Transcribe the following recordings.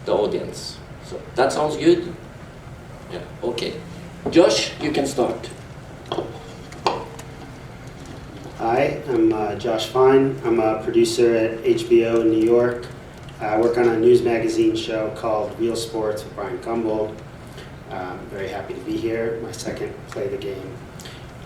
the audience. So that sounds good? Yeah, okay. Josh, you can start. Hi, I'm Josh Fine. I'm a producer at HBO in New York. I work on a news magazine show called Real Sports with Brian Gumbold. I'm very happy to be here, my second Play the Game.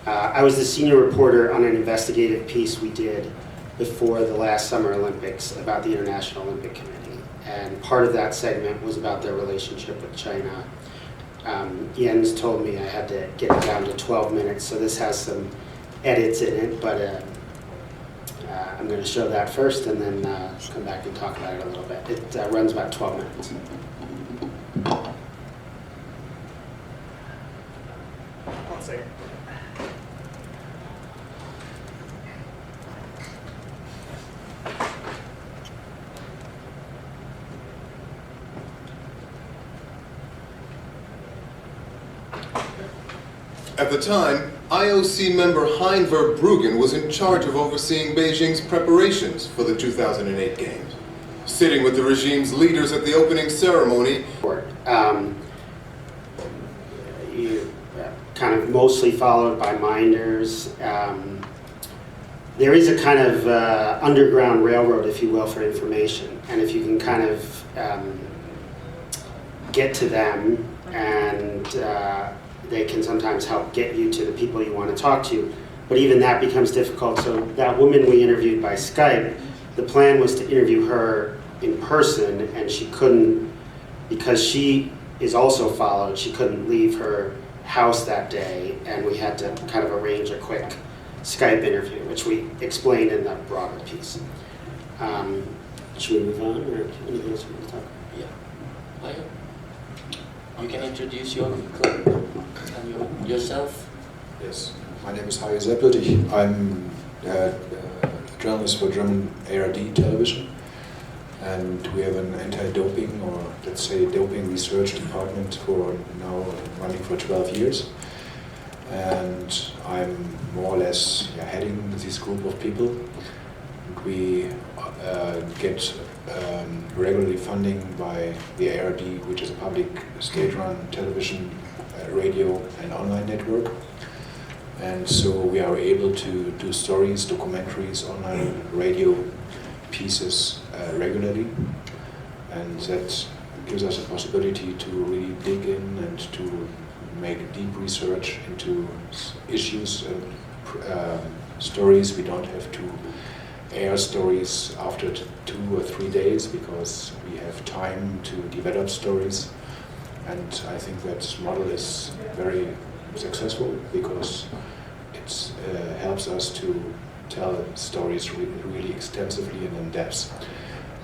I was the senior reporter on an investigative piece we did before the last Summer Olympics about the International Olympic Committee. And part of that segment was about their relationship with China. Jens told me I had to get it down to 12 minutes, so this has some edits in it, but I'm going to show that first and then come back and talk about it a little bit. It runs about 12 minutes. One second. At the time, IOC member Hein Verbruggen was in charge of overseeing Beijing's preparations for the 2008 Games. Sitting with the regime's leaders at the opening ceremony, Kind of mostly followed by minders. There is a kind of underground railroad, if you will, for information. And if you can kind of get to them, and they can sometimes help get you to the people you want to talk to. But even that becomes difficult. So that woman we interviewed by Skype, the plan was to interview her in person, and she couldn't, because she is also followed, she couldn't leave her house that day, and we had to kind of arrange a quick Skype interview, which we explained in the broader piece. Should we move on, or anything else we want to talk about? Yeah. Hajo, you can introduce your club and yourself. Yes, my name is Hajo Seppelt. I'm a journalist for German ARD television, and we have an anti-doping, or let's say doping research department for now running for 12 years. And I'm more or less heading this group of people. We get regularly funding by the ARD, which is a public state-run television, radio and online network. And so we are able to do stories, documentaries, online radio pieces regularly. And that gives us a possibility to really dig in and to make deep research into issues and stories. We don't have to air stories after 2 or 3 days because we have time to develop stories. And I think that model is very successful because it helps us to tell stories really extensively and in depth.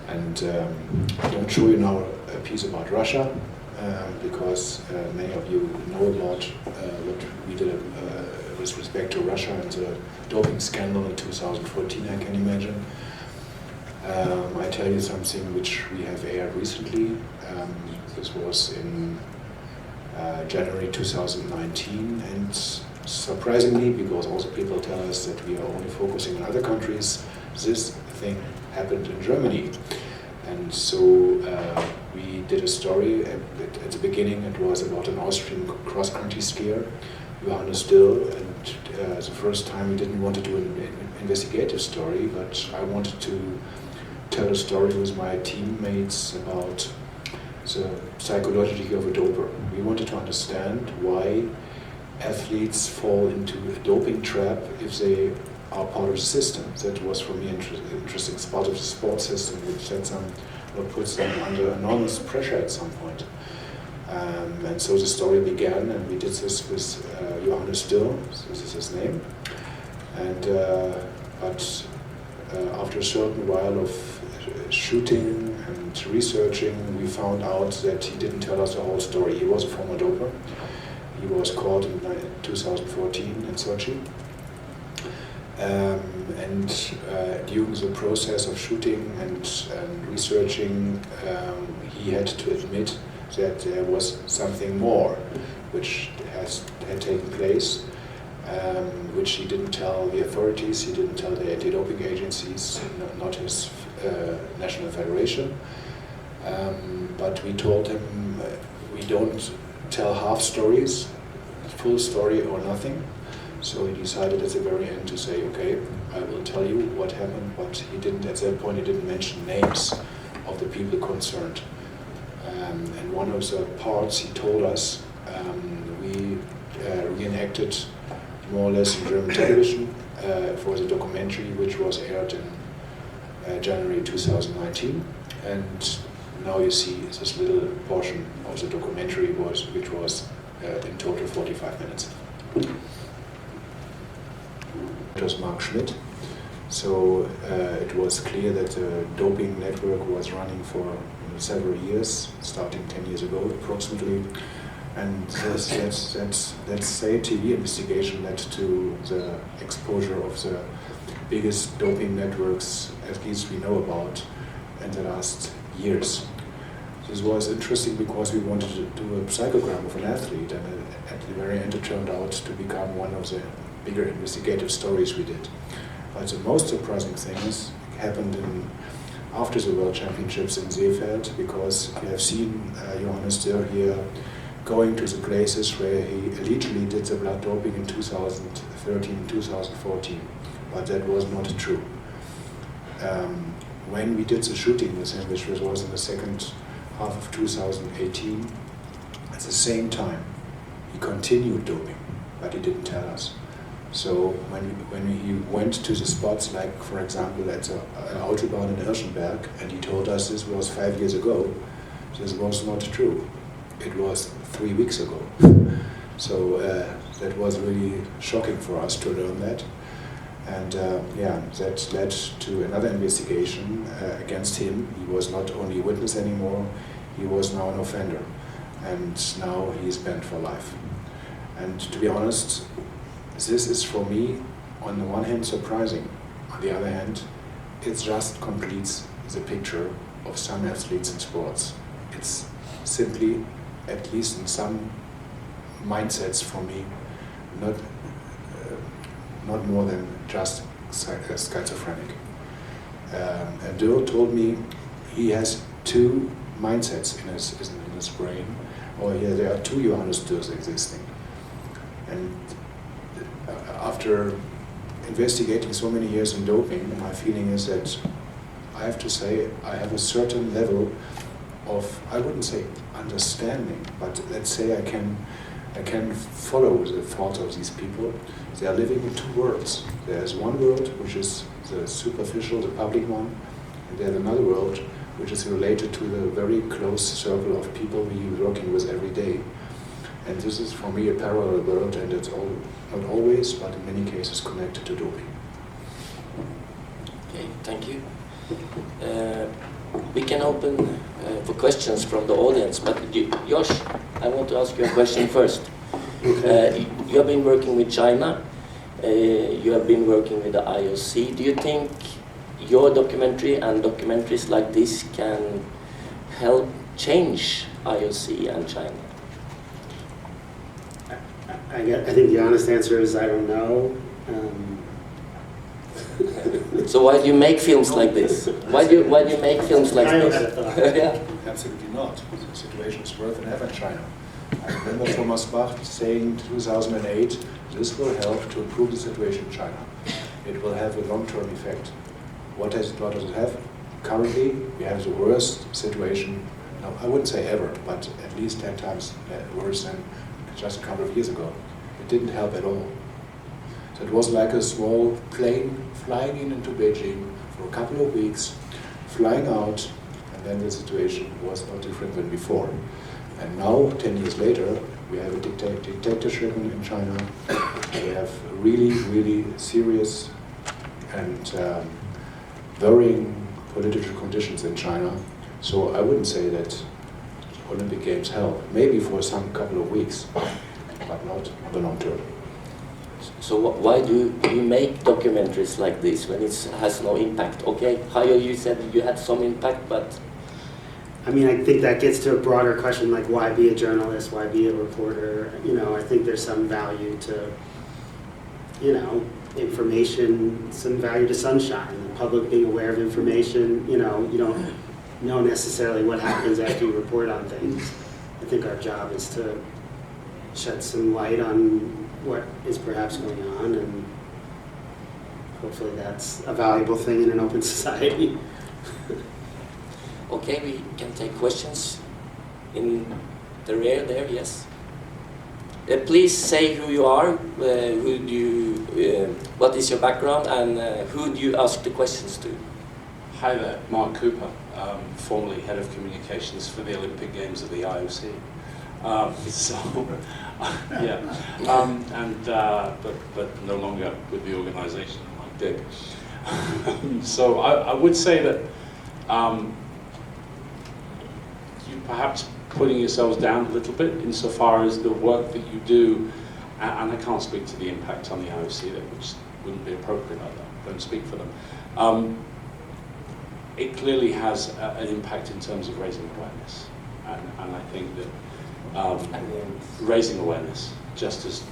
And I'm going to show you now a piece about Russia because many of you know about what we did with respect to Russia and the doping scandal in 2014, I can imagine. I tell you something which we have aired recently. This was in January 2019, and surprisingly, because also people tell us that we are only focusing on other countries, this thing happened in Germany. And so we did a story. At the beginning it was about an Austrian cross-country skier, Johannes Dill, and the first time we didn't want to do an investigative story, but I wanted to tell a story with my teammates about the psychology of a doper. We wanted to understand why athletes fall into a doping trap if they are part of the system. That was for me interesting. It's part of the sports system which sets them or puts them under enormous pressure at some point. And so the story began, and we did this with Johannes Dill, this is his name. And but after a certain while of shooting and researching, we found out that he didn't tell us the whole story. He was a former doper. He was caught in 2014 in Sochi. And during the process of shooting and researching, he had to admit that there was something more which had taken place, which he didn't tell the authorities, he didn't tell the anti-doping agencies, not his national federation. But we told him we don't tell half stories, full story or nothing. So he decided at the very end to say, okay, I will tell you what happened, but he didn't, at that point he didn't mention names of the people concerned. And one of the parts he told us, we reenacted more or less in German television for the documentary which was aired in January 2019. And now you see this little portion of the documentary which was in total 45 minutes. It was Mark Schmidt. So it was clear that the doping network was running for several years, starting 10 years ago approximately. And that say TV investigation led to the exposure of the biggest doping networks, at least we know about, in the last years. This was interesting because we wanted to do a psychogram of an athlete, and at the very end it turned out to become one of the bigger investigative stories we did. But the most surprising thing happened after the World Championships in Seppelt, because we have seen Johannes Dürr here going to the places where he allegedly did the blood doping in 2013, 2014. But that was not true. When we did the shooting with him, which was in the second half of 2018, at the same time, he continued doping, but he didn't tell us. So when he went to the spots, like for example at the Autobahn in Irschenberg, and he told us this was 5 years ago, this was not true. It was 3 weeks ago. So that was really shocking for us to learn that. And that led to another investigation against him. He was not only a witness anymore, he was now an offender. And now he is banned for life. And to be honest, this is for me, on the one hand, surprising. On the other hand, it just completes the picture of some athletes in sports. It's simply, at least in some mindsets for me, not more than just schizophrenic. And Dürr told me he has two mindsets in his brain, or there are two Johannes Dürrs existing. And after investigating so many years in doping, my feeling is that I have to say I have a certain level of, I wouldn't say understanding, but let's say I can follow the thoughts of these people. They are living in two worlds. There's one world which is the superficial, the public one, and there's another world which is related to the very close circle of people we're working with every day. And this is for me a parallel world, and it's not always, but in many cases connected to doping. Okay, thank you. We can open for questions from the audience, but Josh, I want to ask you a question first. You have been working with China, you have been working with the IOC. Do you think your documentary and documentaries like this can help change IOC and China? I think the honest answer is I don't know. So why do you make films like this? Why do you make films like I this? had a thought. Yeah. Absolutely not. The situation is worse than ever in China. I remember Thomas Bach saying in 2008, this will help to improve the situation in China. It will have a long-term effect. What does it have? Currently, we have the worst situation, no, I wouldn't say ever, but at least 10 times worse than just a couple of years ago. It didn't help at all. So it was like a small plane flying into Beijing for a couple of weeks, flying out, and then the situation was not different than before. And now, 10 years later, we have a dictatorship in China. We have really, really serious and varying political conditions in China. So I wouldn't say that Olympic Games help. Maybe for some couple of weeks, but not on the long term. So why do you make documentaries like this when it has no impact? Okay, Hajo, you said you had some impact, but... I mean, I think that gets to a broader question, like why be a journalist, why be a reporter? You know, I think there's some value to, you know, information, some value to sunshine, the public being aware of information. You know, you don't know necessarily what happens after you report on things. I think our job is to shed some light on what is perhaps going on, and hopefully that's a valuable thing in an open society. Okay, we can take questions in the rear there, yes. Please say who you are, what is your background, and who do you ask the questions to? Hi there, Mark Cooper, formerly Head of Communications for the Olympic Games at the IOC. But no longer with the organisation, like Dick. So I would say that you perhaps putting yourselves down a little bit insofar as the work that you do, and I can't speak to the impact on the IOC, which wouldn't be appropriate, I don't speak for them. It clearly has an impact in terms of raising awareness, and I think that raising awareness, just as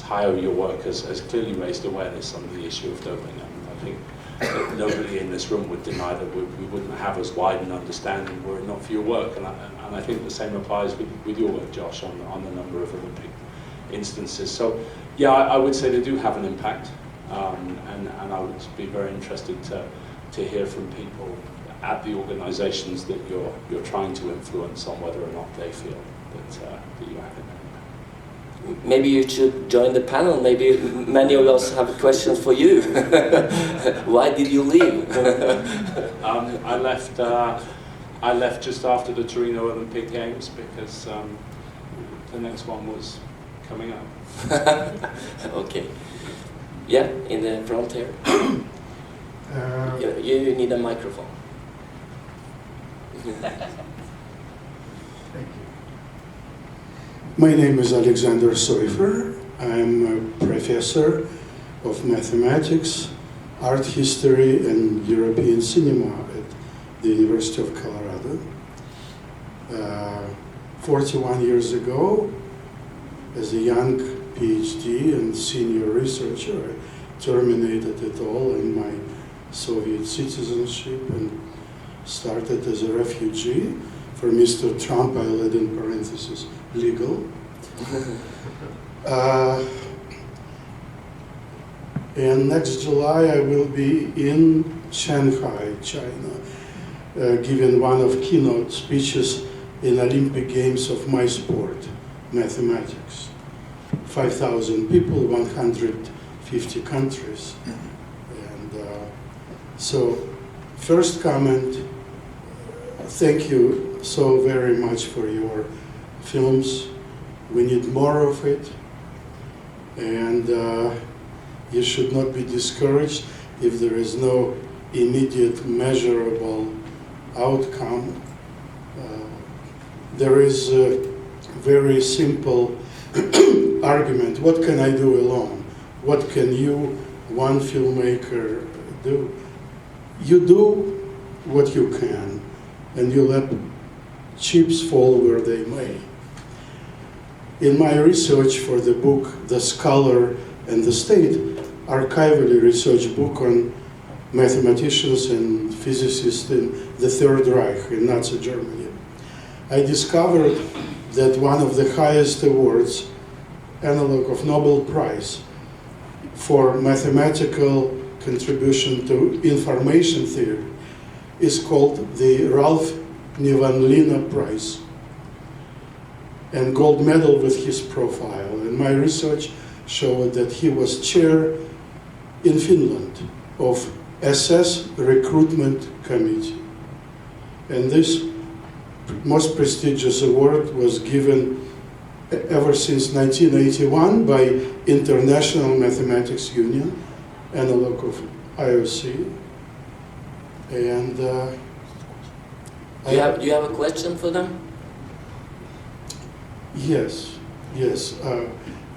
Hajo, your work has clearly raised awareness on the issue of doping, and I think that nobody in this room would deny that we wouldn't have as wide an understanding were it not for your work, and I think the same applies with your work, Josh, on the number of Olympic instances. So yeah, I would say they do have an impact, and I would be very interested to hear from people at the organisations that you're trying to influence on whether or not they feel that you have an impact. Maybe you should join the panel. Maybe many of us have questions for you. Why did you leave? I left just after the Torino Olympic Games because the next one was coming up. Okay. Yeah, in the front here. You need a microphone. Thank you. My name is Alexander Soifer. I'm a professor of mathematics, art history, and European cinema at the University of Colorado. 41 years ago, as a young PhD and senior researcher, I terminated it all in my Soviet citizenship and started as a refugee. For Mr. Trump, I led in parentheses, legal. And next July, I will be in Shanghai, China, giving one of keynote speeches in Olympic Games of my sport, mathematics. 5,000 people, 150 countries. And so, first comment, thank you so very much for your films. We need more of it. And you should not be discouraged if there is no immediate measurable outcome. There is a very simple argument. What can I do alone? What can you, one filmmaker, do? You do what you can, and you let chips fall where they may. In my research for the book, The Scholar and the State, archivally research book on mathematicians and physicists in the Third Reich in Nazi Germany, I discovered that one of the highest awards, analog of Nobel Prize, for mathematical contribution to information theory is called the Ralph Nevanlina Prize, and gold medal with his profile. And my research showed that he was chair in Finland of SS Recruitment Committee. And this most prestigious award was given ever since 1981 by International Mathematics Union, analog of IOC. And Do you have a question for them? Yes.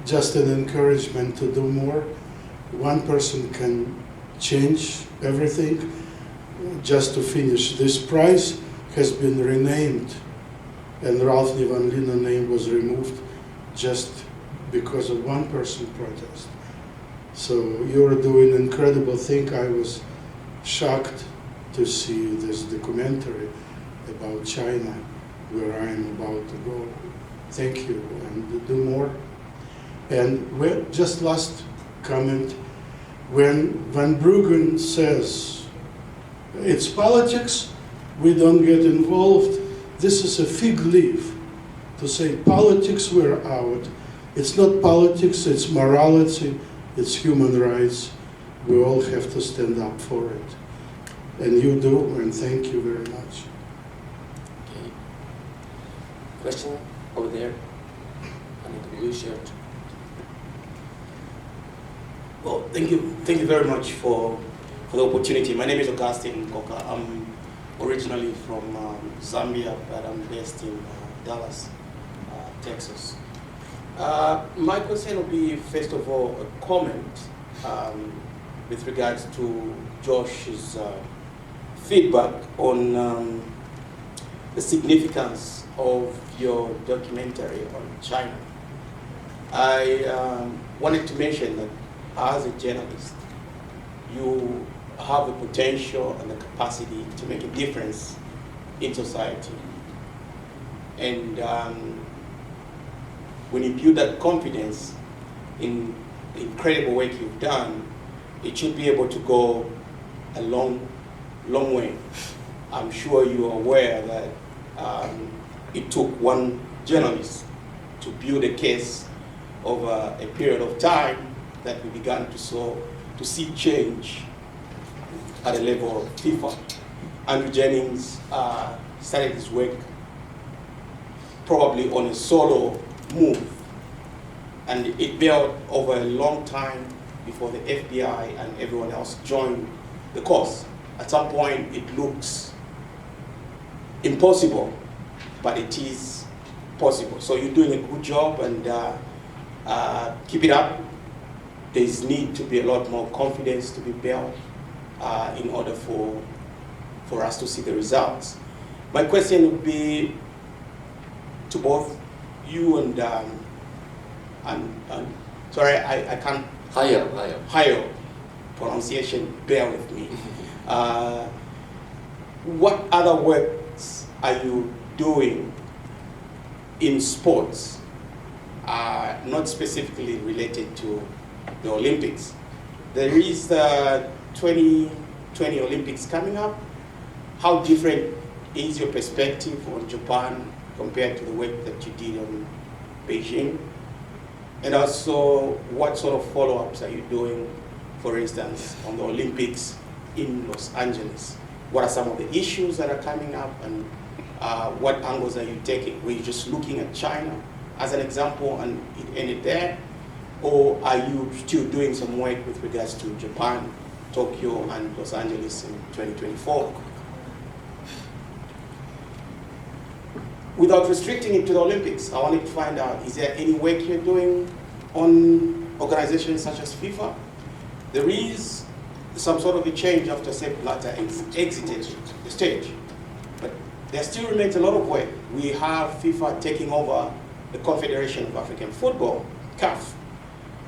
Just an encouragement to do more. One person can change everything. Just to finish, this prize has been renamed, and Ralph Nevanlina name was removed just because of one person protest. So you're doing an incredible thing. I was shocked to see this documentary about China, where I am about to go. Thank you, and do more. And just last comment, when Van Bruggen says it's politics, we don't get involved, this is a fig leaf to say politics, we're out. It's not politics, it's morality, it's human rights. We all have to stand up for it. And you do, and thank you very much. Okay. Question over there? Under the blue shirt. Well, thank you very much for the opportunity. My name is Augustine Koka. I'm originally from Zambia, but I'm based in Dallas, Texas. My question will be, first of all, a comment with regards to Josh's feedback on the significance of your documentary on China. I wanted to mention that as a journalist, you have the potential and the capacity to make a difference in society. And when you build that confidence in the incredible work you've done, it should be able to go a long way. I'm sure you are aware that it took one journalist to build a case over a period of time that we began to see change at the level of FIFA. Andrew Jennings started his work probably on a solo move, and it built over a long time before the FBI and everyone else joined the cause. At some point, it looks impossible, but it is possible. So you're doing a good job, and keep it up. There's need to be a lot more confidence to be built in order for us to see the results. My question would be to both you and sorry, I can't. Hajo, pronunciation, bear with me. What other works are you doing in sports, not specifically related to the Olympics? There is the 2020 Olympics coming up. How different is your perspective on Japan compared to the work that you did on Beijing? And also, what sort of follow-ups are you doing, for instance, on the Olympics in Los Angeles? What are some of the issues that are coming up, and what angles are you taking? Were you just looking at China as an example and it ended there? Or are you still doing some work with regards to Japan, Tokyo, and Los Angeles in 2024? Without restricting it to the Olympics, I wanted to find out, is there any work you're doing on organizations such as FIFA? There is some sort of a change after Sepp Blatter exited the stage, but there still remains a lot of work. We have FIFA taking over the Confederation of African Football, CAF,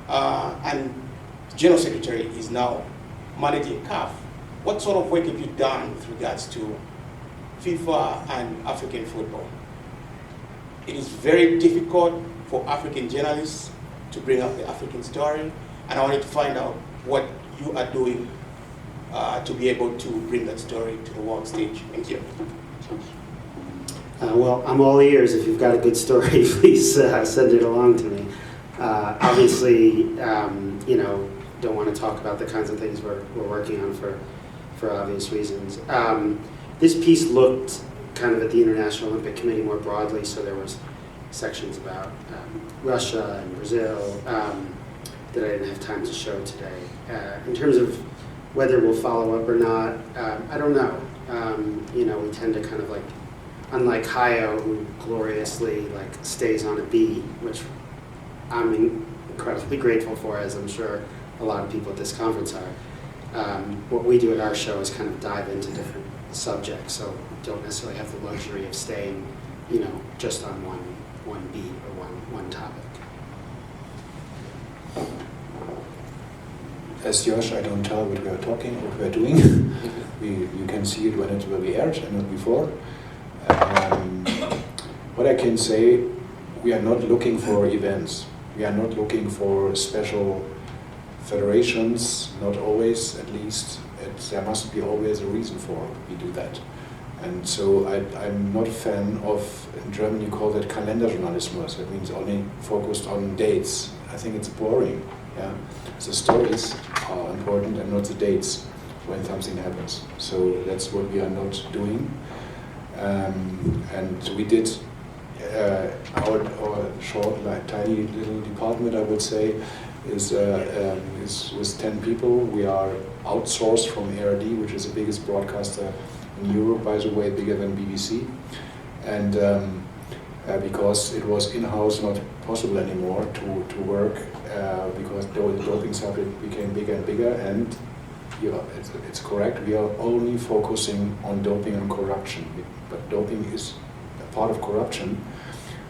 and the General Secretary is now managing CAF. What sort of work have you done with regards to FIFA and African football? It is very difficult for African journalists to bring up the African story, and I wanted to find out what you are doing to be able to bring that story to the world stage. Thank you. Well, I'm all ears. If you've got a good story, please send it along to me. Obviously, don't want to talk about the kinds of things we're working on for obvious reasons. This piece looked kind of at the International Olympic Committee more broadly, so there was sections about Russia and Brazil that I didn't have time to show today. In terms of whether we'll follow up or not, I don't know. We tend to kind of like, unlike Hajo, who gloriously stays on a beat, which I'm incredibly grateful for, as I'm sure a lot of people at this conference are. What we do at our show is kind of dive into different subjects, so don't necessarily have the luxury of staying, just on one beat or one topic. As Josh, I don't tell what we are talking, what we are doing. You can see it when it will be aired and not before. what I can say, we are not looking for events. We are not looking for special federations, not always at least. There must be always a reason for we do that. And so I'm not a fan of, in German you call that Kalenderjournalismus, that means only focused on dates. I think it's boring. Yeah? The stories are important and not the dates when something happens. So that's what we are not doing. And we did our short, like, tiny little department, I would say, is with 10 people. We are outsourced from ARD, which is the biggest broadcaster in Europe, by the way, bigger than BBC. And because it was in-house not possible anymore to work, because the doping subject became bigger and bigger, and it's correct, we are only focusing on doping and corruption. But doping is a part of corruption.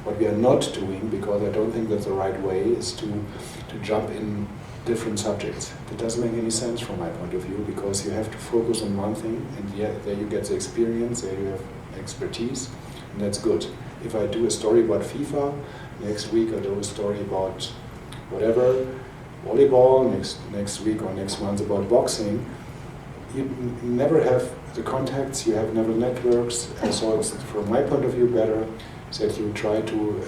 What we are not doing, because I don't think that's the right way, is to jump in different subjects. That doesn't make any sense from my point of view, because you have to focus on one thing, and there you get the experience, there you have expertise, and that's good. If I do a story about FIFA, next week I do a story about whatever, volleyball, next week or next month about boxing, you never have the contacts, you have never networks, and so it's, from my point of view, better that you try to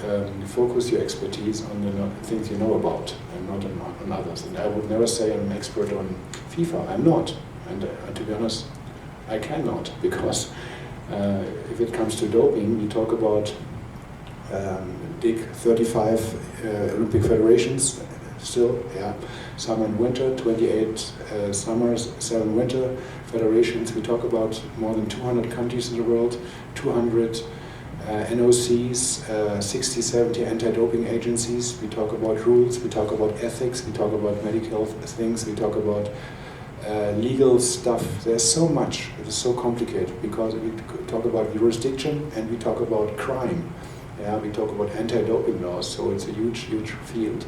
focus your expertise on the things you know about and not on others. And I would never say I'm an expert on FIFA. I'm not. And to be honest, I cannot, because if it comes to doping, we talk about big 35 Olympic federations still, yeah. Summer and winter, 28 summers, 7 winter federations. We talk about more than 200 countries in the world, 200 NOCs, 60, 70 anti-doping agencies. We talk about rules, we talk about ethics, we talk about medical things, we talk about legal stuff. There's so much, it is so complicated, because we talk about jurisdiction and we talk about crime. Yeah, we talk about anti-doping laws, so it's a huge, huge field.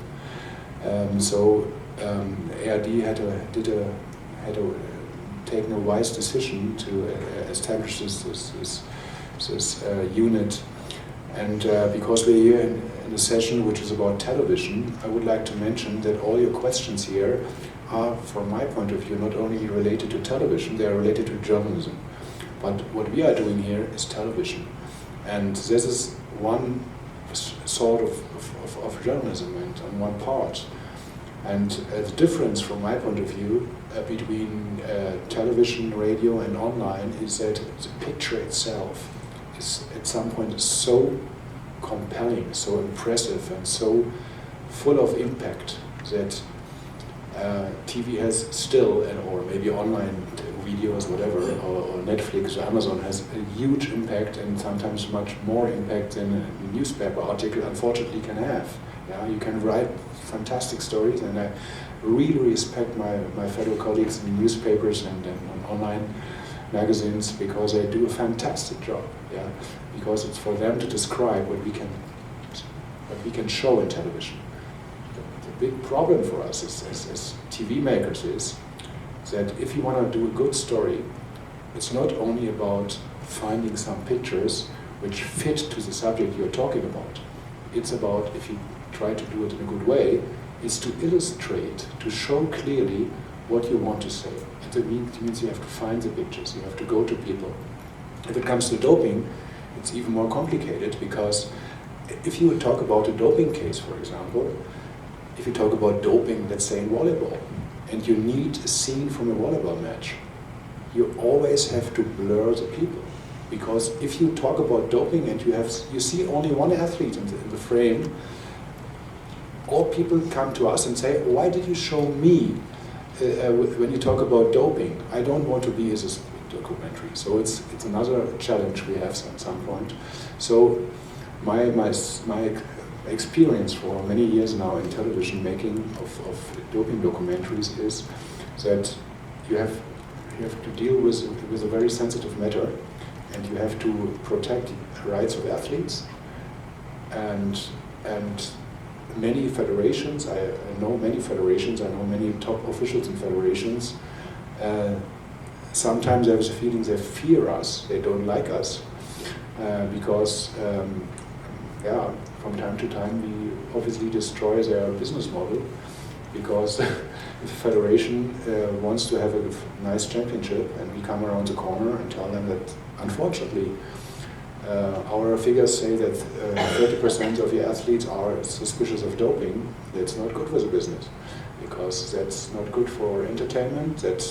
ARD had to take a wise decision to establish this unit, and because we're here in a session which is about television, I would like to mention that all your questions here are, from my point of view, not only related to television, they are related to journalism. But what we are doing here is television, and this is one sort of journalism and on one part. And the difference, from my point of view, between television, radio, and online is that the picture itself is, at some point, so compelling, so impressive, and so full of impact that TV has still, or maybe online videos, whatever, or Netflix or Amazon has a huge impact, and sometimes much more impact than a newspaper article unfortunately can have. Yeah, you can write fantastic stories, and I really respect my fellow colleagues in newspapers and online magazines, because they do a fantastic job. Yeah, because it's for them to describe what we can show in television. The big problem for us as TV makers is that if you want to do a good story, it's not only about finding some pictures which fit to the subject you're talking about. It's about, if you try to do it in a good way, is to illustrate, to show clearly what you want to say. It means you have to find the pictures, you have to go to people. If it comes to doping, it's even more complicated, because if you would talk about a doping case, for example, if you talk about doping, let's say in volleyball, and you need a scene from a volleyball match, you always have to blur the people. Because if you talk about doping and you see only one athlete in the frame, all people come to us and say, why did you show me when you talk about doping? I don't want to be in this documentary. So it's another challenge we have at some point. So my experience for many years now in television making of doping documentaries is that you have to deal with a very sensitive matter, and you have to protect the rights of athletes, and many federations, I know many federations, I know many top officials in federations, sometimes there is a feeling they fear us, they don't like us, because yeah, from time to time we obviously destroy their business model, because if the federation wants to have a nice championship and we come around the corner and tell them that unfortunately our figures say that 30% of your athletes are suspicious of doping, that's not good for the business, because that's not good for entertainment, that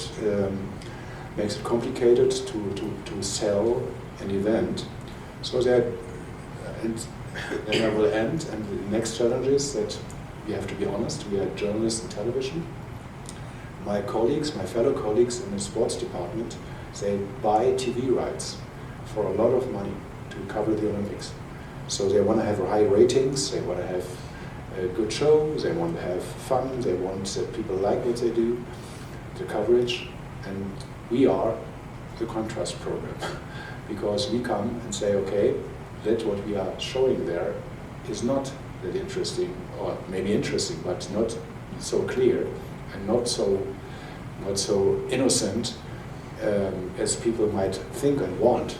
makes it complicated to sell an event. So that, and then I will end, and the next challenge is that we have to be honest, we are journalists in television. My colleagues, my fellow colleagues in the sports department, they buy TV rights for a lot of money to cover the Olympics. So they want to have high ratings, they want to have a good show, they want to have fun, they want that people like what they do, the coverage, and we are the contrast program. Because we come and say, okay, that what we are showing there is not that interesting, or maybe interesting, but not so clear and not so innocent as people might think and want.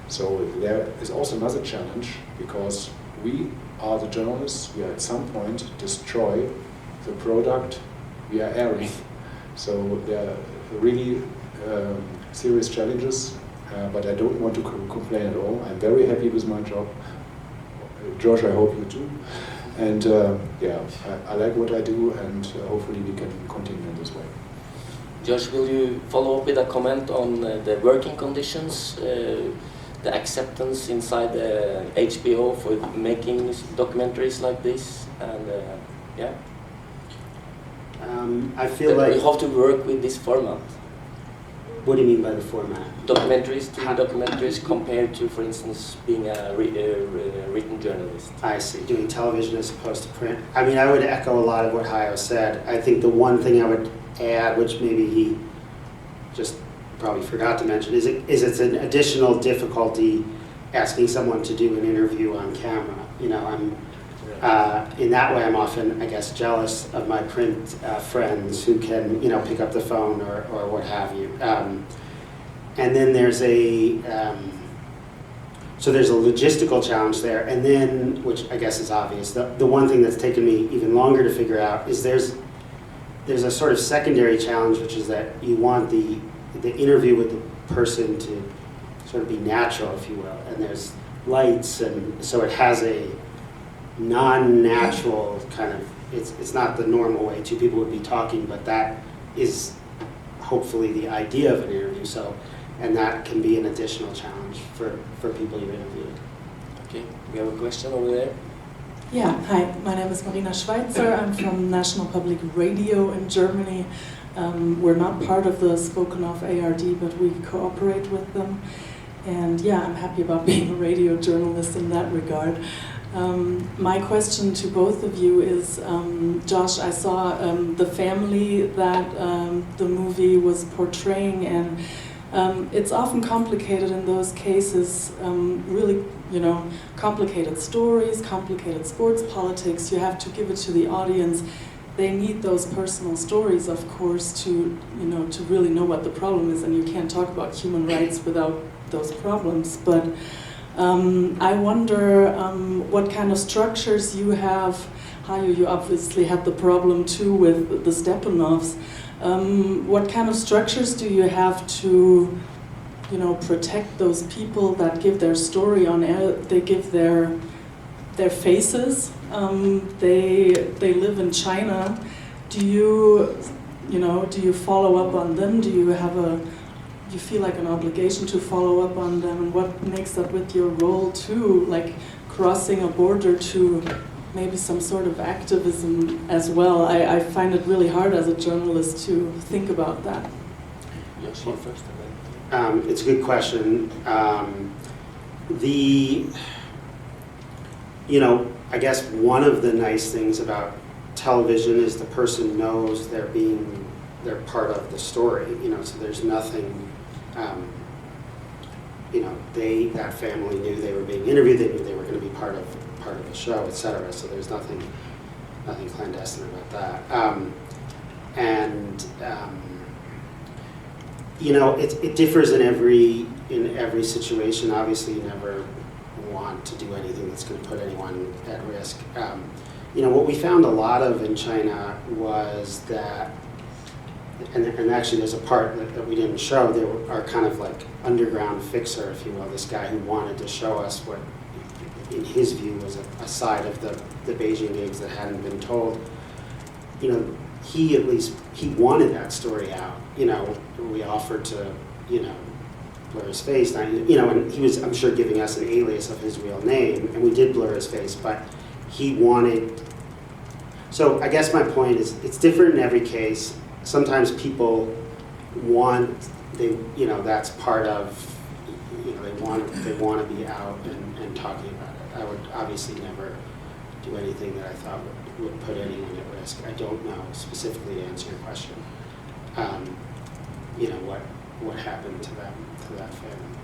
So there is also another challenge, because we are the journalists, we at some point destroy the product we are airing. So there are really serious challenges, but I don't want to complain at all. I'm very happy with my job. Josh, I hope you too. And yeah, I like what I do, and hopefully we can continue in this way. Josh, will you follow up with a comment on the working conditions, the acceptance inside the HBO for making documentaries like this, and yeah? I feel like... We have to work with this format. What do you mean by the format? Documentaries, TV documentaries, compared to, for instance, being a written journalist. I see, doing television as opposed to print. I mean, I would echo a lot of what Hajo said. I think the one thing I would add, which maybe he just probably forgot to mention, is it's an additional difficulty asking someone to do an interview on camera. You know, in that way, I'm often, I guess, jealous of my print friends who can, you know, pick up the phone or what have you. And then there's so there's a logistical challenge there. And then, which I guess is obvious, the one thing that's taken me even longer to figure out is there's a sort of secondary challenge, which is that you want the interview with the person to sort of be natural, if you will. And there's lights, and so it has a non-natural kind of, it's not the normal way two people would be talking, but that is hopefully the idea of an interview. So, and that can be an additional challenge for people you interview. Okay, we have a question over there. Yeah, hi, my name is Marina Schweitzer. I'm from National Public Radio in Germany. We're not part of the spoken of ARD, but we cooperate with them. And yeah, I'm happy about being a radio journalist in that regard. My question to both of you is, Josh, I saw the family that the movie was portraying, and it's often complicated in those cases, really, you know, complicated stories, complicated sports politics. You have to give it to the audience. They need those personal stories, of course, to, you know, to really know what the problem is, and you can't talk about human rights without those problems. But I wonder what kind of structures you have. Hajo, you obviously had the problem too with the Stepanovs. What kind of structures do you have to, you know, protect those people that give their story on air? They give their faces. They live in China. Do you follow up on them? Do you feel like an obligation to follow up on them? And what makes up with your role too, like crossing a border to maybe some sort of activism as well? I find it really hard as a journalist to think about that. Yes, you first. And then. It's a good question. You know, I guess one of the nice things about television is the person knows they're part of the story. You know, so there's nothing. You know, that family knew they were being interviewed. They knew they were going to be part of the show, etc. So there's nothing clandestine about that. You know, it differs in every situation. Obviously, you never want want to do anything that's going to put anyone at risk. What we found a lot of in China was that, and actually there's a part that we didn't show, there are kind of like underground fixer, if you will, this guy who wanted to show us what, in his view, was a side of the Beijing Games that hadn't been told. He wanted that story out. We offered to, blur his face, and he was, I'm sure, giving us an alias of his real name, and we did blur his face, but he wanted. So I guess my point is, it's different in every case. Sometimes people that's part of, they want to be out and talking about it. I would obviously never do anything that I thought would put anyone at risk. I don't know specifically to answer your question. What happened to them, to that family?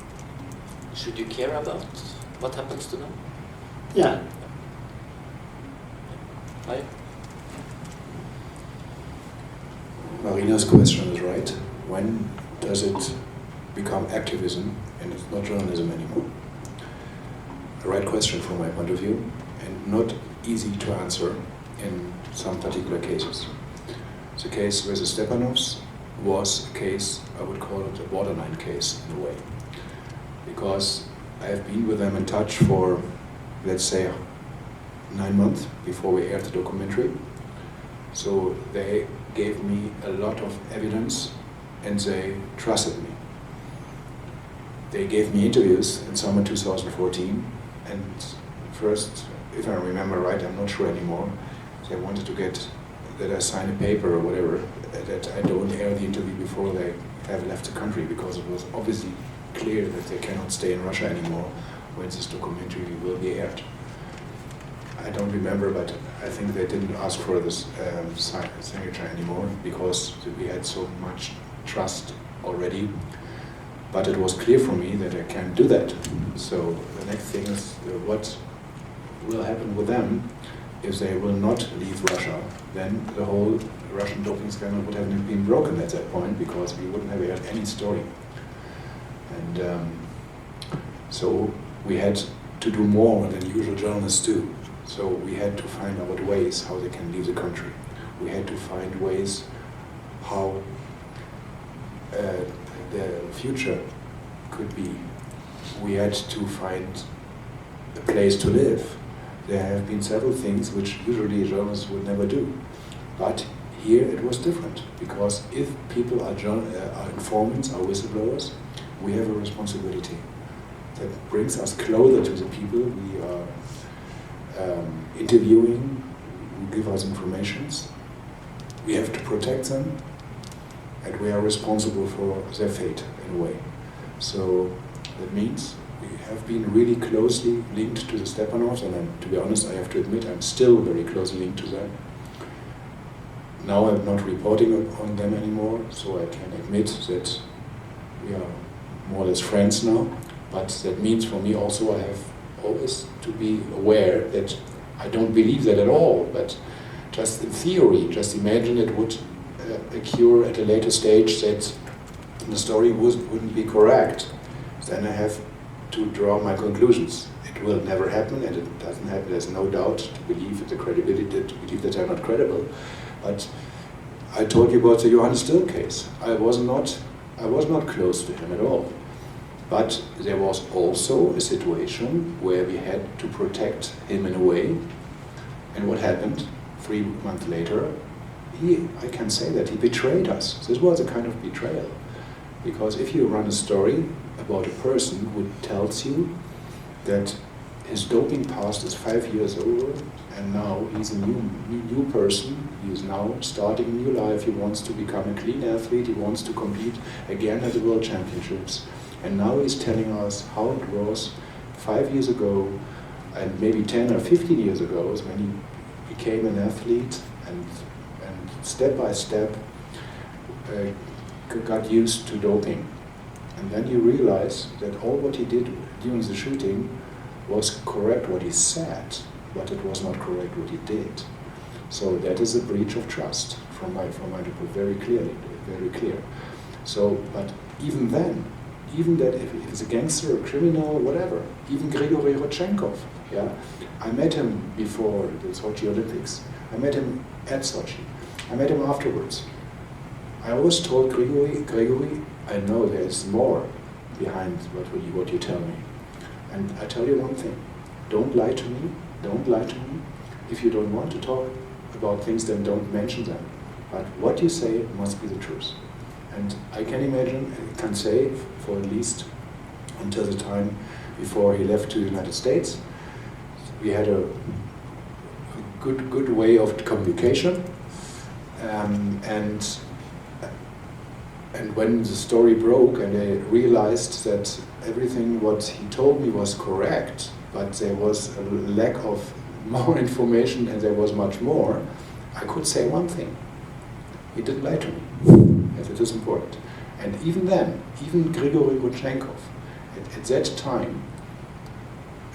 Should you care about what happens to them? Yeah. Right? Marina's question is right. When does it become activism and it's not journalism anymore? A right question from my point of view, and not easy to answer in some particular cases. The case with the Stepanovs was a case, I would call it a borderline case in a way, because I have been with them in touch for, let's say, 9 months before we aired the documentary. So they gave me a lot of evidence and they trusted me. They gave me interviews in summer 2014, and first, if I remember right, I'm not sure anymore, they wanted to get that I sign a paper or whatever, that I don't air the interview before they have left the country, because it was obviously clear that they cannot stay in Russia anymore when this documentary will be aired. I don't remember, but I think they didn't ask for this signature anymore because we had so much trust already. But it was clear for me that I can't do that. So the next thing is what will happen with them if they will not leave Russia. Then the whole Russian doping scandal would have been broken at that point, because we wouldn't have had any story. And so we had to do more than usual journalists do. So we had to find out ways how they can leave the country. We had to find ways how the future could be. We had to find a place to live. There have been several things which usually journalists would never do. But here it was different, because if people are informants, are whistleblowers, we have a responsibility that brings us closer to the people we are interviewing, who give us informations. We have to protect them, and we are responsible for their fate in a way. So that means we have been really closely linked to the Stepanovs, and to be honest, I have to admit, I'm still very closely linked to them. Now I'm not reporting on them anymore, so I can admit that we are more or less friends now. But that means for me also I have always to be aware that I don't believe that at all, but just in theory, just imagine it would occur at a later stage that the story wouldn't be correct. Then I have to draw my conclusions. It will never happen, and it doesn't happen. There's no doubt to believe the credibility, to believe that I'm not credible. But I told you about the Johannes Stilm case. I was not close to him at all. But there was also a situation where we had to protect him in a way. And what happened? 3 months later, I can say that he betrayed us. This was a kind of betrayal. Because if you run a story about a person who tells you that his doping past is 5 years over, and now he's a new person, he is now starting a new life, he wants to become a clean athlete, he wants to compete again at the World Championships. And now he's telling us how it was 5 years ago, and maybe 10 or 15 years ago, when he became an athlete and step by step got used to doping. And then you realize that all what he did during the shooting was correct what he said, but it was not correct what he did. So that is a breach of trust from my point, very clear. So, but even then, even that if it's a gangster, a criminal, whatever, even Grigory Rodchenkov, yeah, I met him before the Sochi Olympics. I met him at Sochi. I met him afterwards. I always told Grigory, I know there's more behind what you tell me. And I tell you one thing, don't lie to me, don't lie to me. If you don't want to talk about things, then don't mention them. But what you say must be the truth. And I can imagine, I can say, for at least until the time before he left to the United States, we had a good way of communication. And when the story broke and I realized that everything what he told me was correct, but there was a lack of more information and there was much more, I could say one thing. He didn't lie to me, and it is important. And even then, even Grigory Rodchenkov, at that time,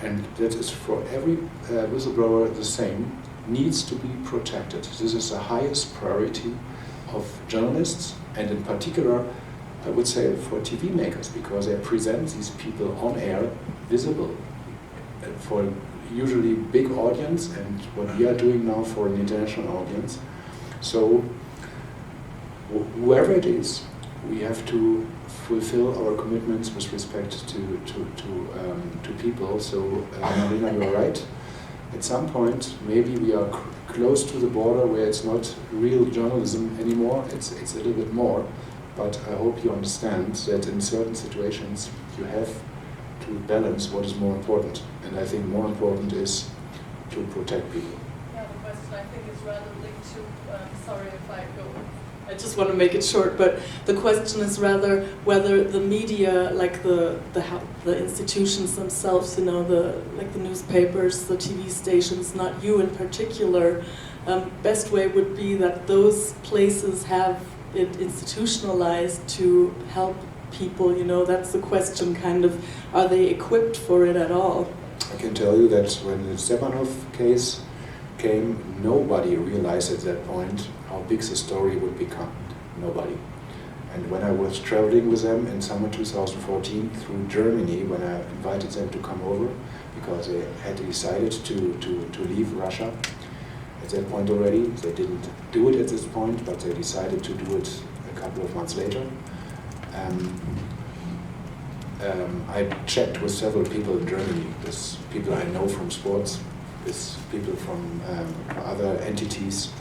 and that is for every whistleblower the same, needs to be protected. This is the highest priority of journalists, and in particular, I would say for TV makers, because they present these people on air, visible, for usually big audience, and what we are doing now for an international audience. So whoever it is, we have to fulfill our commitments with respect to people. So Marina, you're right. At some point, maybe we are close to the border where it's not real journalism anymore. It's a little bit more. But I hope you understand that in certain situations you have to balance what is more important. And I think more important is to protect people. Yeah, the question I think is rather linked to, sorry if I go, I just want to make it short, but the question is rather whether the media, like the institutions themselves, you know, the newspapers, the TV stations, not you in particular, best way would be that those places have it institutionalized to help people, you know, that's the question kind of, are they equipped for it at all? I can tell you that when the Stepanov case came, nobody realized at that point how big the story would become. Nobody. And when I was traveling with them in summer 2014 through Germany, when I invited them to come over, because they had decided to leave Russia at that point already. They didn't do it at this point, but they decided to do it a couple of months later. I checked with several people in Germany, with people I know from sports, with people from other entities,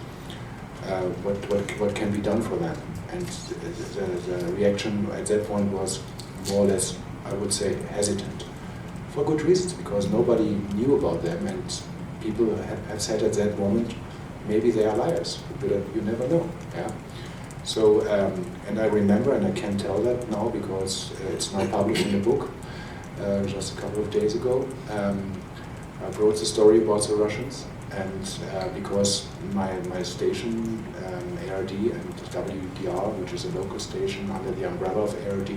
what can be done for them. And the reaction at that point was more or less, I would say, hesitant. For good reasons, because nobody knew about them, and people have said at that moment, maybe they are liars, but you never know. Yeah. So, and I remember, and I can tell that now because it's now published in a book, just a couple of days ago. I wrote the story about the Russians, and because my station, ARD and WDR, which is a local station under the umbrella of ARD,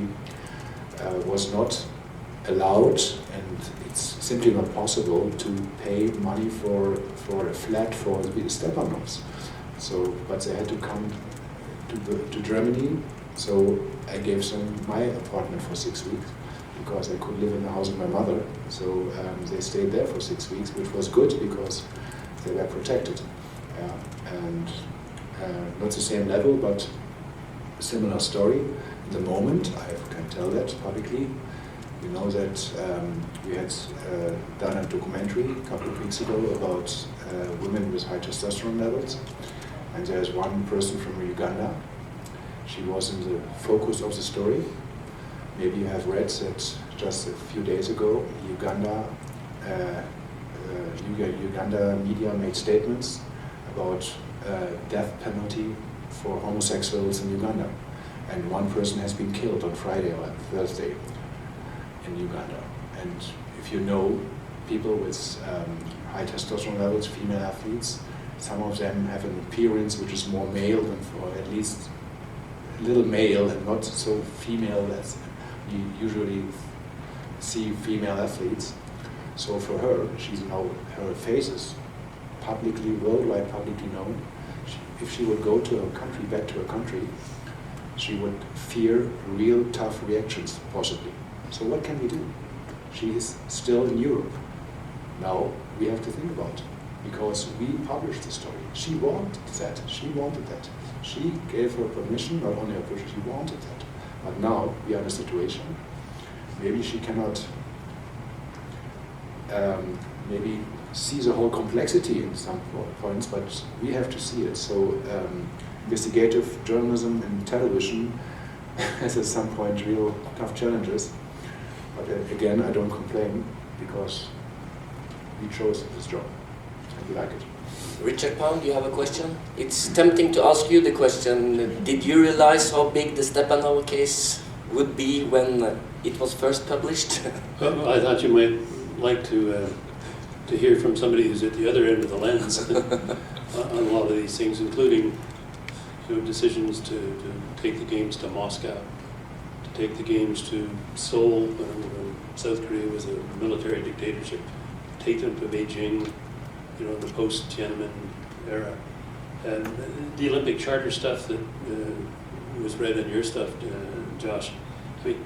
was not allowed, and it's simply not possible to pay money for a flat for the Stepanovs. So, but they had to come to Germany, so I gave them my apartment for 6 weeks because I could live in the house of my mother. So they stayed there for 6 weeks, which was good because they were protected. And not the same level, but a similar story. In the moment, I can tell that publicly. You know that we had done a documentary a couple of weeks ago about women with high testosterone levels. And there's one person from Uganda. She was in the focus of the story. Maybe you have read that just a few days ago, Uganda media made statements about death penalty for homosexuals in Uganda. And one person has been killed on Friday or Thursday in Uganda. And if you know people with high testosterone levels, female athletes, some of them have an appearance which is more male than, or at least a little male and not so female as you usually see female athletes. So for her, she's now, her face is publicly, worldwide publicly known. If she would go to her country, back to her country, She would fear real tough reactions, possibly. So what can we do? She is still in Europe. Now we have to think about it, because we published the story. She wanted that. She wanted that. She gave her permission, not only her permission, she wanted that. But now we are in a situation, maybe she cannot maybe see the whole complexity in some points, but we have to see it. So investigative journalism and television has at some point real tough challenges. But again, I don't complain, because we chose this job and we like it. Richard Pound, you have a question? It's tempting to ask you the question, did you realize how big the Stepanov case would be when it was first published? Well, I thought you might like to hear from somebody who's at the other end of the lens on a lot of these things, including decisions to take the games to Moscow, to take the games to Seoul when South Korea was a military dictatorship, take them to Beijing, in the post-Tiananmen era. And the Olympic Charter stuff that was read in your stuff, Josh, I mean,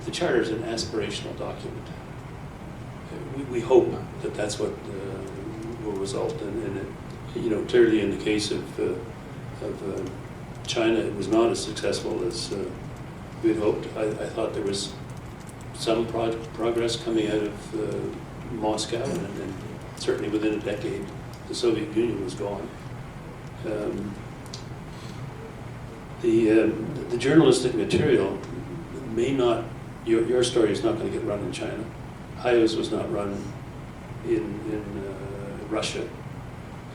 the Charter is an aspirational document. We hope that that's what will result in it. Clearly in the case of China, it was not as successful as we had hoped. I thought there was some progress coming out of Moscow, and certainly within a decade, the Soviet Union was gone. The journalistic material may not, your story is not going to get run in China. Hajo's was not run in Russia.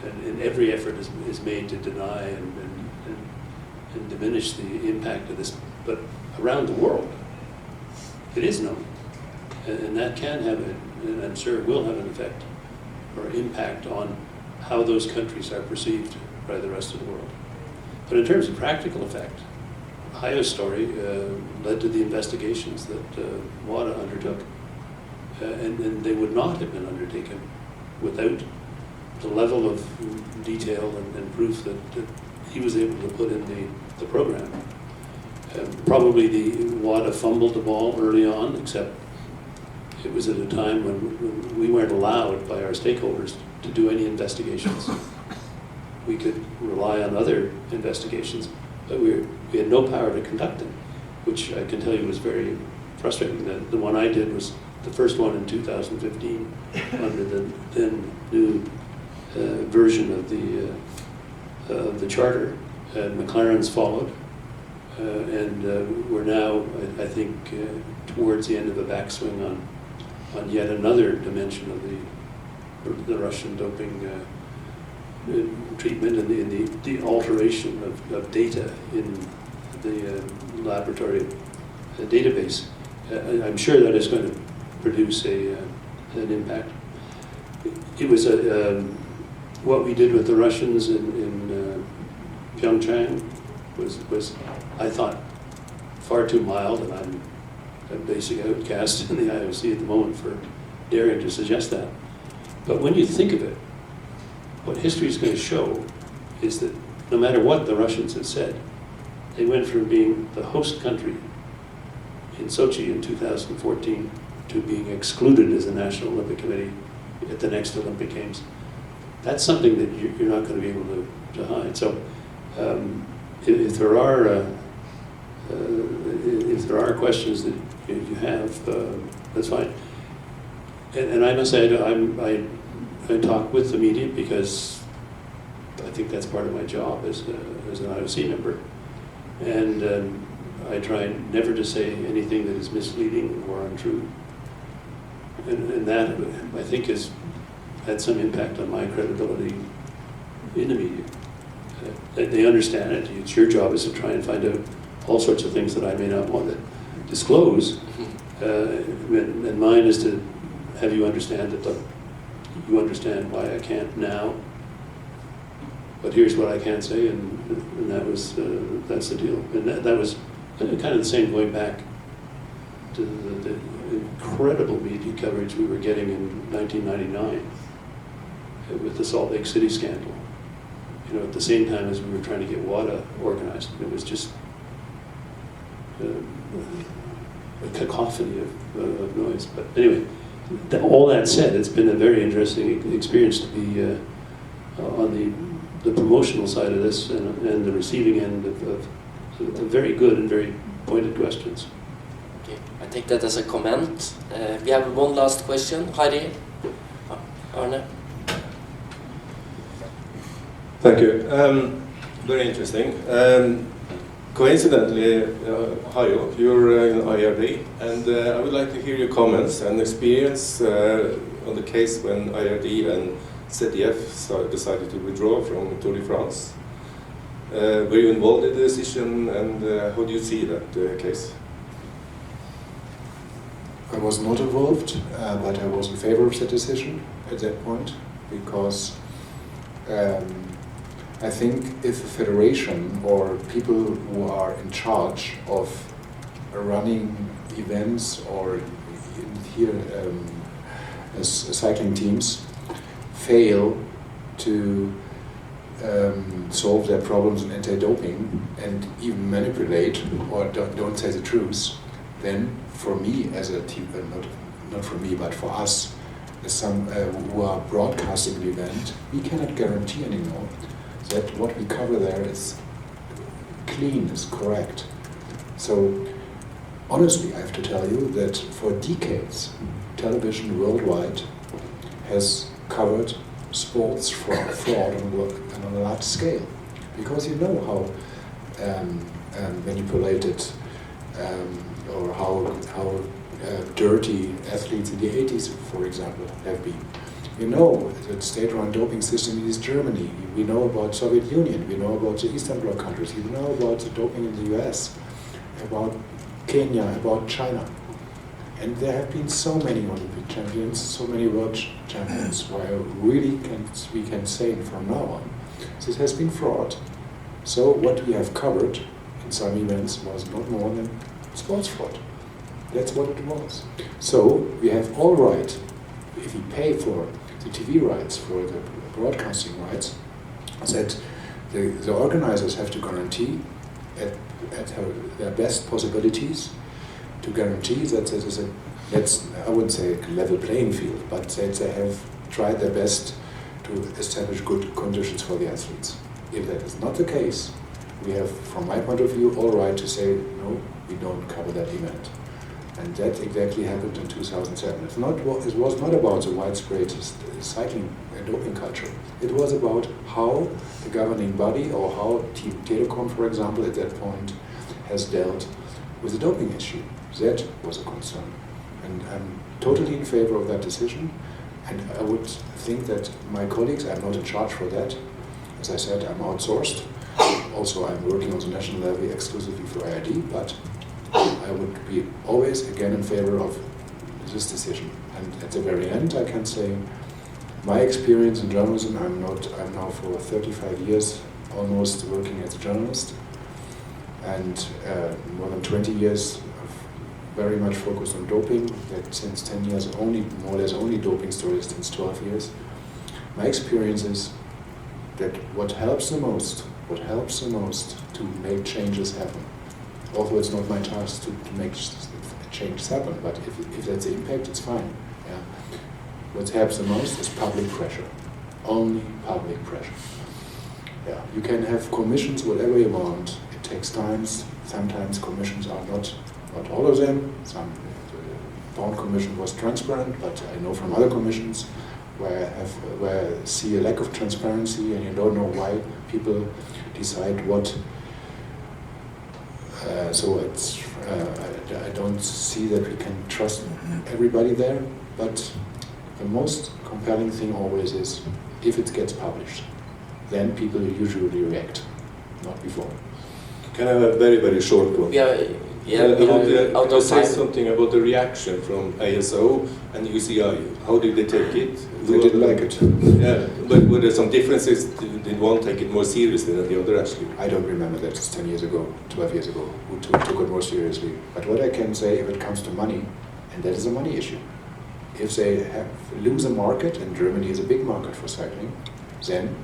And every effort is made to deny and diminish the impact of this. But around the world, it is known. And that can have, and I'm sure will have an effect or impact on how those countries are perceived by the rest of the world. But in terms of practical effect, Hajo's story led to the investigations that WADA undertook, and they would not have been undertaken without the level of detail and proof that he was able to put in the program. Probably the WADA fumbled the ball early on, except it was at a time when we weren't allowed by our stakeholders to do any investigations. We could rely on other investigations, but we had no power to conduct them, which I can tell you was very frustrating. The one I did was the first one in 2015 under the then new version of the charter, and McLaren's followed, and we're now, I think, towards the end of a backswing on yet another dimension of the Russian doping treatment and the alteration of data in the laboratory database. I'm sure that is going to produce an impact. It was what we did with the Russians in Pyeongchang was, I thought, far too mild, and I'm a basic outcast in the IOC at the moment for daring to suggest that. But when you think of it, what history is going to show is that no matter what the Russians had said, they went from being the host country in Sochi in 2014 to being excluded as a National Olympic Committee at the next Olympic Games. That's something that you're not going to be able to hide. So if there are questions that you have, that's fine. And I must say, I talk with the media because I think that's part of my job as an IOC member. And I try never to say anything that is misleading or untrue. And that, I think, has had some impact on my credibility in the media. They understand it. It's your job is to try and find out all sorts of things that I may not want to disclose. And mine is to have you understand that you understand why I can't now. But here's what I can say, and that's the deal. And that was kind of the same going back to the incredible media coverage we were getting in 1999 with the Salt Lake City scandal. At the same time as we were trying to get WADA organized. It was just a cacophony of noise. But anyway, all that said, it's been a very interesting experience to be on the promotional side of this and the receiving end of very good and very pointed questions. Okay, I take that as a comment. We have one last question. Heidi, Arne. Thank you. Very interesting. Coincidentally, Hajo, you're in IRD, and I would like to hear your comments and experience on the case when IRD and ZDF decided to withdraw from Tour de France. Were you involved in the decision, and how do you see that case? I was not involved, but I was in favor of the decision at that point, because I think if a federation or people who are in charge of running events or here as cycling teams fail to solve their problems in anti-doping and even manipulate or don't say the truth, then for me as a team, not for me, but for us, as some who are broadcasting the event, we cannot guarantee anymore that what we cover there is clean, is correct. So honestly, I have to tell you that for decades, television worldwide has covered sports fraud on a large scale, because you know how manipulated or how dirty athletes in the 80s, for example, have been. You know the state-run doping system in East Germany. We know about Soviet Union. We know about the Eastern Bloc countries. We know about the doping in the US, about Kenya, about China. And there have been so many Olympic champions, so many world champions, where really we can say from now on, this has been fraud. So what we have covered in some events was not more than sports fraud. That's what it was. So we have all right, if we pay for the TV rights, for the broadcasting rights, that the organizers have to guarantee at their best possibilities to guarantee that there is I wouldn't say a level playing field, but that they have tried their best to establish good conditions for the athletes. If that is not the case, we have, from my point of view, all right to say, no, we don't cover that event. And that exactly happened in 2007. It was not about the widespread cycling and doping culture. It was about how the governing body, or how Team Telekom, for example, at that point, has dealt with the doping issue. That was a concern. And I'm totally in favor of that decision. And I would think that my colleagues, I'm not in charge for that. As I said, I'm outsourced. Also, I'm working on the national level exclusively for IRD, but I would be always again in favor of this decision. And at the very end, I can say my experience in journalism, I'm now for 35 years almost working as a journalist, and more than 20 years of very much focused on doping, that since 10 years more or less only doping stories since 12 years. My experience is that what helps the most to make changes happen, although it's not my task to make changes happen, but if that's the impact, it's fine. Yeah. What helps the most is public pressure. Only public pressure. Yeah. You can have commissions, whatever you want. It takes time. Sometimes commissions are not all of them. The Bond Commission was transparent, but I know from other commissions where I see a lack of transparency, and you don't know why people decide what. So I don't see that we can trust everybody there, but the most compelling thing always is if it gets published, then people usually react, not before. Can I have a very, very short one? I want to say something about the reaction from ASO and UCI. How did they take it? They didn't like it. Yeah, but were there some differences? Did one take it more seriously than the other, actually? I don't remember that. It's 10 years ago, 12 years ago, who took it more seriously. But what I can say, if it comes to money, and that is a money issue, if they lose a market, and Germany is a big market for cycling, then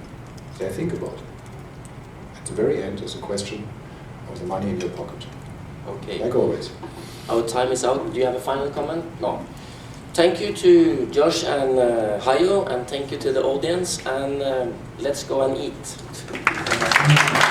they think about it. At the very end, it's a question of the money in your pocket. Okay. like always. Our time is out. Do you have a final comment? No. Thank you to Josh and Hajo, and thank you to the audience, and let's go and eat.